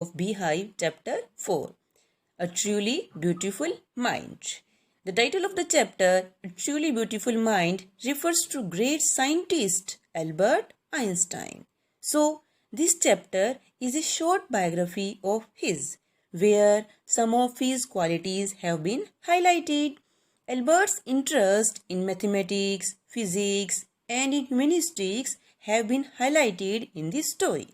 of Beehive, Chapter 4, A Truly Beautiful Mind. The title of the chapter, A Truly Beautiful Mind, refers to great scientist Albert Einstein. So, this chapter is a short biography of his, where some of his qualities have been highlighted. Albert's interest in mathematics, physics, and in humanistics have been highlighted in this story.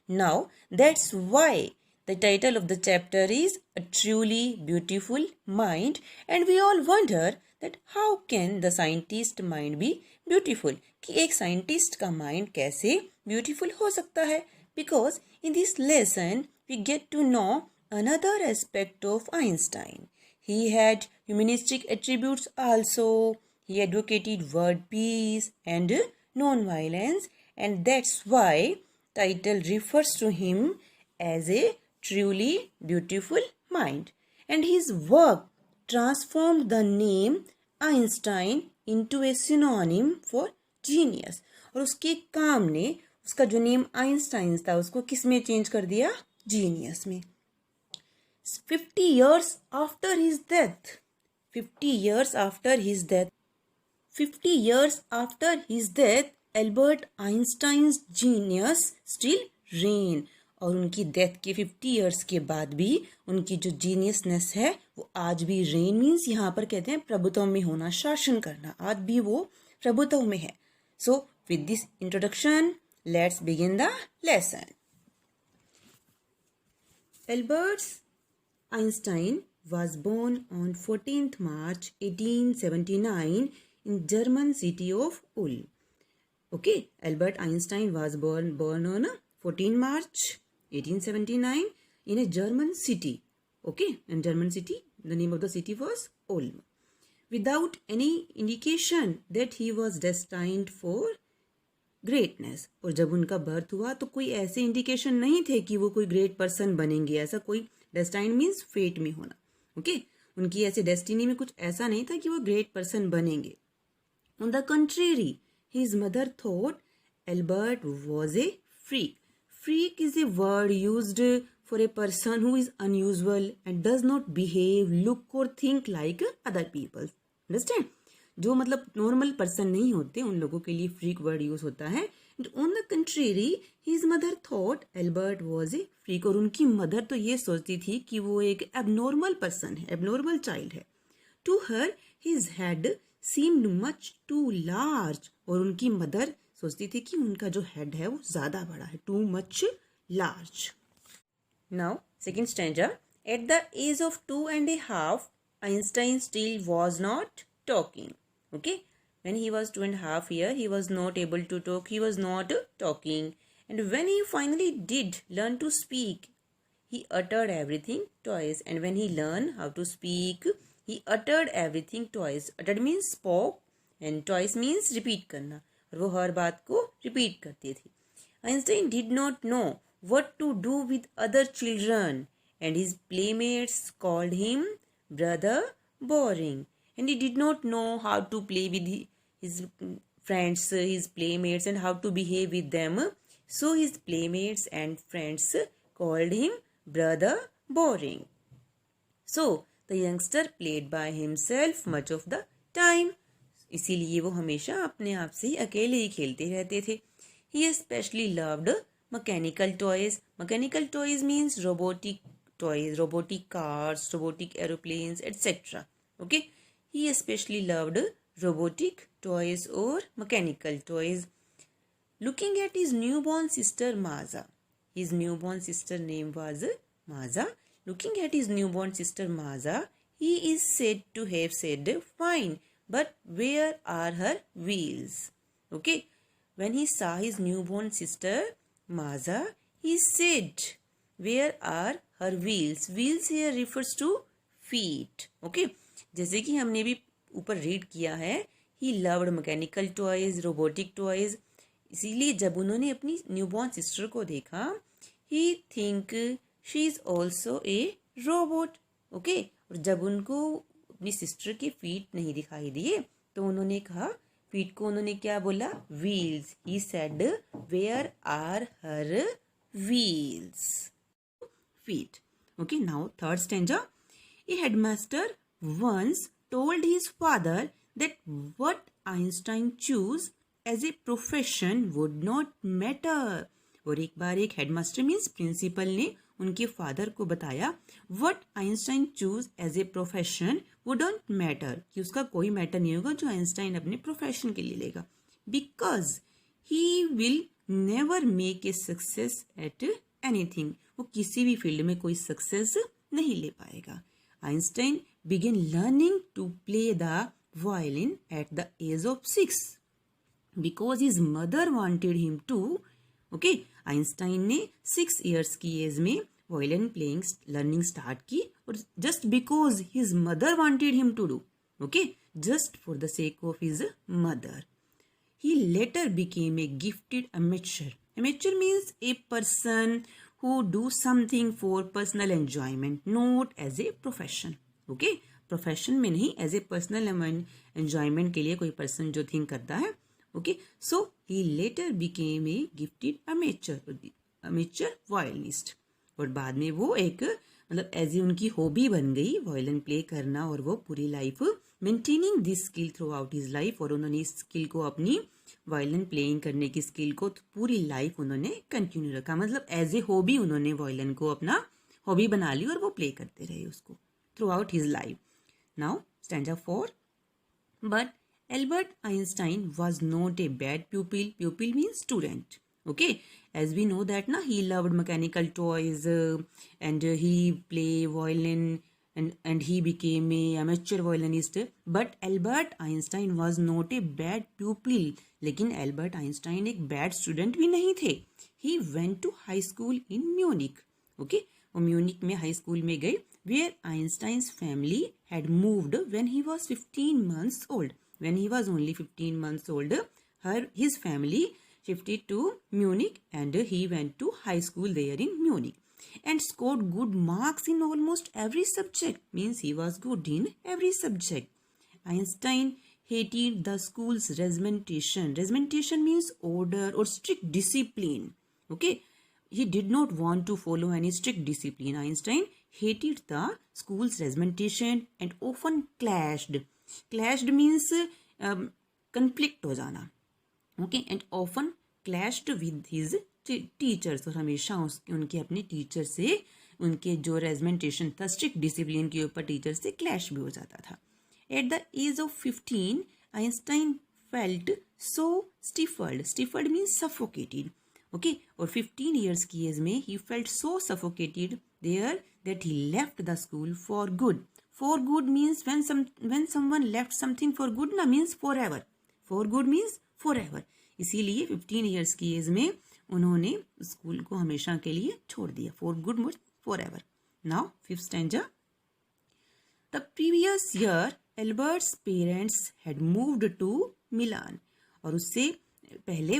Now, that's why the title of the chapter is A Truly Beautiful Mind, and we all wonder that how can the scientist mind be beautiful? कि एक scientist का mind कैसे beautiful हो सकता है? Because in this lesson we get to know another aspect of Einstein. He had humanistic attributes also. He advocated world peace and non-violence, and that's why title refers to him as a truly beautiful mind. And his work transformed the name Einstein into a synonym for genius. और उसके काम ने उसका जो name Einstein था उसको किस में चेंज कर दिया? जीनियस में. 50 years after his death, 50 years after his death, 50 years after his death, Albert Einstein's genius still rain. और उनकी डेथ के 50 ईयर्स के बाद भी उनकी जो जीनियसनेस है वो आज भी रेन मीन्स यहाँ पर कहते हैं प्रभुत्व में होना, शासन करना. आज भी वो प्रभुत्व में है. So with this introduction let's begin the lesson. Albert Einstein was born on 14th March 1879 in German city of Ulm. Okay, Albert Einstein was born on 14 March 1879 in a German city. Okay, in German city, the name of the city was Ulm. Without any indication that he was destined for greatness. और जब उनका birth हुआ तो कोई ऐसे indication नहीं थे कि वो कोई ग्रेट पर्सन बनेंगे. ऐसा कोई डेस्टाइन मीन्स फेट में होना. ओके, उनकी ऐसे डेस्टिनी में कुछ ऐसा नहीं था कि वो ग्रेट पर्सन बनेंगे. On the country, his mother thought Albert was a freak. Freak is a word used for a person who is unusual and does not behave, look or think like other people. Understand? जो मतलब normal person नहीं होते उन लोगों के लिए freak word use होता है. And on the country his mother thought Albert was a freak. और उनकी मदर तो ये सोचती थी कि वो एक एबनॉर्मल पर्सन है, एबनॉर्मल चाइल्ड है. To her his head seemed much too large. और उनकी मदर सोचती थी कि उनका जो हेड है वो ज्यादा बड़ा है, too much large. Now, second stanza. At the age of 2.5, Einstein still was not talking. Okay, when he was 2.5 years, he was not able to talk. He was not talking, and when he finally did learn to speak, he uttered everything twice. And when he learned how to speak, he uttered everything twice. Uttered means spoke, and twice means repeat करना. और वो हर बात को repeat करती थी. Einstein did not know what to do with other children, and his playmates called him brother boring. And he did not know how to play with his friends, his playmates, and how to behave with them. So his playmates and friends called him brother boring. So the youngster played by himself much of the time. इसीलिए वो हमेशा अपने आप से ही अकेले ही खेलते रहते थे. He especially loved mechanical toys. Mechanical toys means robotic toys, robotic cars, robotic aeroplanes, etc. Okay, he especially loved robotic toys or mechanical toys. Looking at his newborn sister Maza, his newborn sister name was Maza. Looking at his newborn sister Maza, he is said to have said, "Fine, but where are her wheels?" Okay, when he saw his newborn sister Maza, he said, "Where are her wheels?" Wheels here refers to feet. Okay, जैसे कि हमने भी ऊपर read किया है, he loved mechanical toys, robotic toys. इसीलिए जब उन्होंने अपनी न्यूबॉर्न सिस्टर को देखा, he think she is also a robot. Okay, और जब उनको अपनी सिस्टर के फीट नहीं दिखाई दिए तो उन्होंने कहा, फीट को उन्होंने क्या बोला? Wheels. He said, where are her wheels. feet. Okay, now third stanza. A headmaster once told his father that what Einstein chose as a profession would not matter. और एक बार एक हेडमास्टर मीन्स प्रिंसिपल ने उनके father को बताया what Einstein choose as a profession wouldn't matter, कि उसका कोई मैटर नहीं होगा जो आइंस्टाइन अपने प्रोफेशन के लिए लेगा, because he will never make a success at anything, वो किसी भी फील्ड में कोई सक्सेस नहीं ले पाएगा. Einstein began learning to play the violin at the age of 6 because his mother wanted him to. Okay, Einstein ने 6 इयर्स की एज में वायलिन प्लेइंग लर्निंग स्टार्ट की, और just because his mother wanted him to do. Okay, just for the sake of his mother. He later became a gifted amateur. Amateur means a person who do something for personal enjoyment, not as a profession. Okay? Profession में नहीं, as a personal enjoyment के लिए कोई person जो think करता है. Okay? So, he later became a gifted amateur violinist. और बाद में वो एक मतलब एज ए उनकी हॉबी बन गई वायलिन प्ले करना, और वो पूरी life maintaining this skill through out his life, और उन्होंने इस स्किल को अपनी वायलिन प्लेइंग करने की स्किल को पूरी लाइफ उन्होंने कंटिन्यू रखा. मतलब एज ए हॉबी उन्होंने वायलिन को अपना हॉबी बना ली और वो प्ले करते रहे उसको through out his life. Now stanza 4. But Albert Einstein was not a bad प्यूपिल. प्यूपिल means student. Okay, as we know that he loved mechanical toys and he play violin and he became a amateur violinist. But Albert Einstein was not a bad pupil. लेकिन Albert Einstein एक bad student भी नहीं थे. He went to high school in Munich. Okay, वो Munich में high school में गए, where Einstein's family had moved when he was 15 months old. When he was only 15 months old, his family shifted to Munich and he went to high school there in Munich and scored good marks in almost every subject. Means he was good in every subject. Einstein hated the school's regimentation. Regimentation means order or strict discipline. Okay, he did not want to follow any strict discipline. Einstein hated the school's regimentation and often clashed. Clashed means conflict हो जाना. Okay, and often clashed with his teachers. और हमेशा उनके अपने teacher से उनके जो regimentation था स्ट्रिक्ट डिसिप्लिन के ऊपर टीचर से क्लैश भी हो जाता था. At the age of 15 Einstein felt so stifled. Stifled means suffocated. Okay, और 15 ईयर्स की एज में ही felt so suffocated there that he left the school for good. For good means when someone left something for good ना means for ever. For good means for ever. इसीलिए 15 years की age में उन्होंने school को हमेशा के लिए छोड़ दिया. For good means for ever. Now 5th stanza. The previous year Albert's parents had moved to Milan. और उससे पहले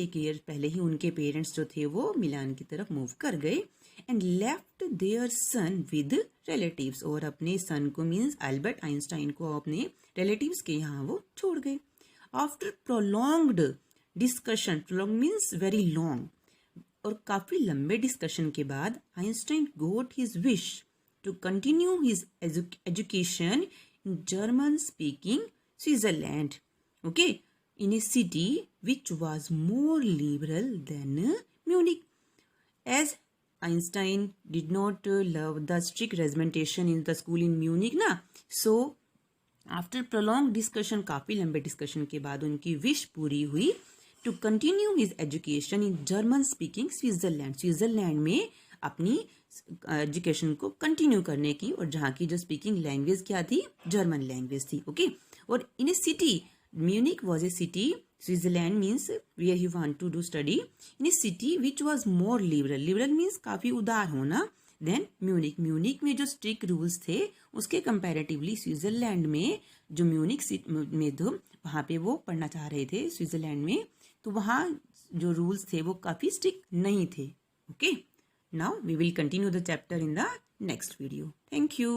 एक ईयर पहले ही उनके पेरेंट्स जो थे वो मिलान की तरफ मूव कर गए. And left their son with relatives. और अपने सन को मीन्स एल्बर्ट आइंस्टाइन को अपने रिलेटिव्स के यहाँ वो छोड़ गए. After prolonged discussion. Prolong means very long. और काफी लंबे डिस्कशन के बाद Einstein got his wish to continue his education in German speaking Switzerland. Okay, in a city which was more liberal than Munich. As Einstein did not love the strict regimentation in the school in Munich ना. So after prolonged discussion, काफी लंबे discussion के बाद उनकी wish पूरी हुई to continue his education in German speaking Switzerland. Switzerland में अपनी एजुकेशन को कंटिन्यू करने की, और जहाँ की जो स्पीकिंग लैंग्वेज क्या थी, जर्मन लैंग्वेज थी. ओके, और इन a city, Munich was a city, Switzerland means where he want to do study, in a city which was more liberal. Liberal means काफी उदार होना. Then Munich. Munich में जो strict rules थे उसके comparatively Switzerland में जो म्यूनिक में थे वहाँ पे वो पढ़ना चाह रहे थे स्विट्जरलैंड में, तो वहाँ जो रूल्स थे वो काफी स्ट्रिक्ट नहीं थे. Okay, now we will continue the chapter in the next video. Thank you.